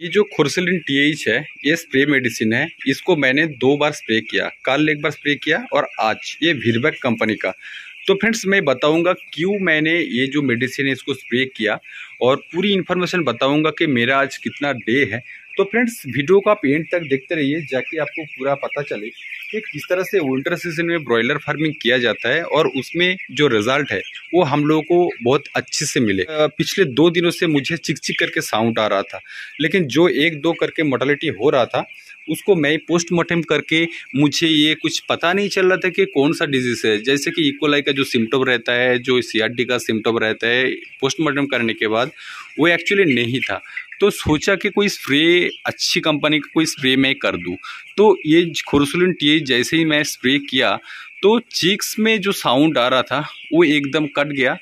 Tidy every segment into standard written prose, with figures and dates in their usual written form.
ये जो खुरसलिन TH है, ये स्प्रे मेडिसिन है। इसको मैंने 2 बार स्प्रे किया, कल एक बार स्प्रे किया और आज। ये वीरबैक कंपनी का। तो फ्रेंड्स मैं बताऊंगा क्यों मैंने ये जो मेडिसिन है इसको स्प्रे किया और पूरी इन्फॉर्मेशन बताऊंगा कि मेरा आज कितना डे है। तो फ्रेंड्स वीडियो को आप एंड तक देखते रहिए, जाके आपको पूरा पता चले कि किस तरह से विंटर सीजन में ब्रॉयलर फार्मिंग किया जाता है और उसमें जो रिजल्ट है वो हम लोगों को बहुत अच्छे से मिले। पिछले 2 दिनों से मुझे चिक चिक करके साउंड आ रहा था, लेकिन जो 1-2 करके मोर्टेलिटी हो रहा था उसको मैं पोस्टमार्टम करके मुझे ये कुछ पता नहीं चल रहा था कि कौन सा डिजीज है। जैसे कि इकोलाई का जो सिम्टम रहता है, जो CRD का सिम्टम रहता है, पोस्टमार्टम करने के बाद वो एक्चुअली नहीं था। तो सोचा कि कोई स्प्रे अच्छी कंपनी का कोई स्प्रे मैं कर दूं। तो ये खुरसलिन TH जैसे ही मैं स्प्रे किया तो चीक्स में जो साउंड आ रहा था वो एकदम कट गया।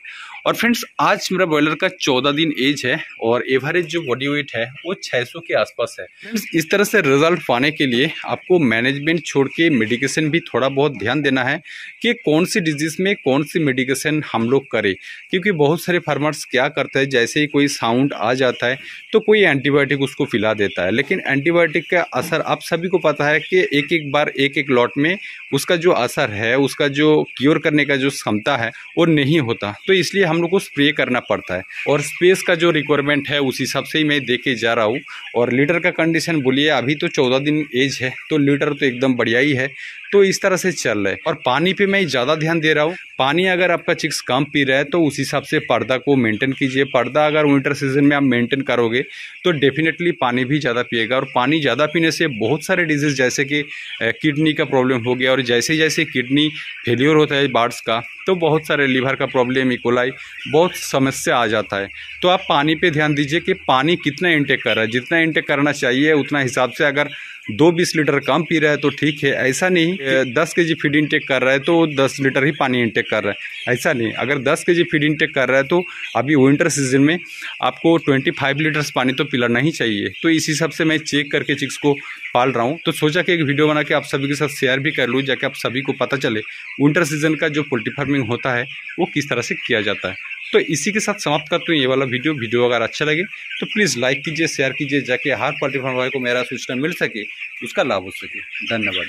और फ्रेंड्स आज मेरा बॉयलर का 14 दिन एज है और एवरेज जो बॉडी वेट है वो 600 के आसपास है। फ्रेंड्स इस तरह से रिजल्ट पाने के लिए आपको मैनेजमेंट छोड़ के मेडिकेशन भी थोड़ा बहुत ध्यान देना है कि कौन सी डिजीज़ में कौन सी मेडिकेशन हम लोग करें। क्योंकि बहुत सारे फार्मर्स क्या करते हैं, जैसे ही कोई साउंड आ जाता है तो कोई एंटीबायोटिक उसको पिला देता है, लेकिन एंटीबायोटिक का असर आप सभी को पता है कि एक बार एक लॉट में उसका जो असर है, उसका जो क्योर करने का जो क्षमता है वो नहीं होता। तो इसलिए हम लोग को स्प्रे करना पड़ता है और स्पेस का जो रिक्वायरमेंट है उस हिसाब से ही मैं देके जा रहा हूँ। और लीटर का कंडीशन बोलिए, अभी तो 14 दिन एज है तो लीटर तो एकदम बढ़िया ही है। तो इस तरह से चल रहा है और पानी पे मैं ज़्यादा ध्यान दे रहा हूँ। पानी अगर आपका चिक्स कम पी रहा है तो उस हिसाब से पर्दा को मेंटेन कीजिए। पर्दा अगर विंटर सीजन में आप मेंटेन करोगे तो डेफिनेटली पानी भी ज़्यादा पिएगा। और पानी ज़्यादा पीने से बहुत सारे डिजीज़ जैसे कि किडनी का प्रॉब्लम हो गया, और जैसे जैसे किडनी फेलियर होता है बर्ड्स का तो बहुत सारे लीवर का प्रॉब्लम, इकोलाई बहुत समस्या आ जाता है। तो आप पानी पे ध्यान दीजिए कि पानी कितना इंटेक कर रहा है। जितना इंटेक करना चाहिए उतना हिसाब से, अगर 2-20 लीटर कम पी रहा है तो ठीक है, ऐसा नहीं 10 kg फीड इंटेक कर रहा है तो 10 लीटर ही पानी इंटेक कर रहा है, ऐसा नहीं। अगर 10 kg फीड इंटेक कर रहा है तो अभी विंटर सीजन में आपको 25 लीटर्स पानी तो पिलाना ही चाहिए। तो इस हिसाब से मैं चेक करके चिक्स को पाल रहा हूँ। तो सोचा कि एक वीडियो बना के आप सभी के साथ शेयर भी कर लूँ, जाके आप सभी को पता चले विंटर सीजन का जो पोल्ट्री फार्मिंग होता है वो किस तरह से किया जाता है। तो इसी के साथ समाप्त करते हैं ये वाला वीडियो अगर अच्छा लगे तो प्लीज़ लाइक कीजिए, शेयर कीजिए, जाके हर पोल्ट्री फार्म वाले को मेरा सूचना मिल सके, उसका लाभ हो सके। धन्यवाद।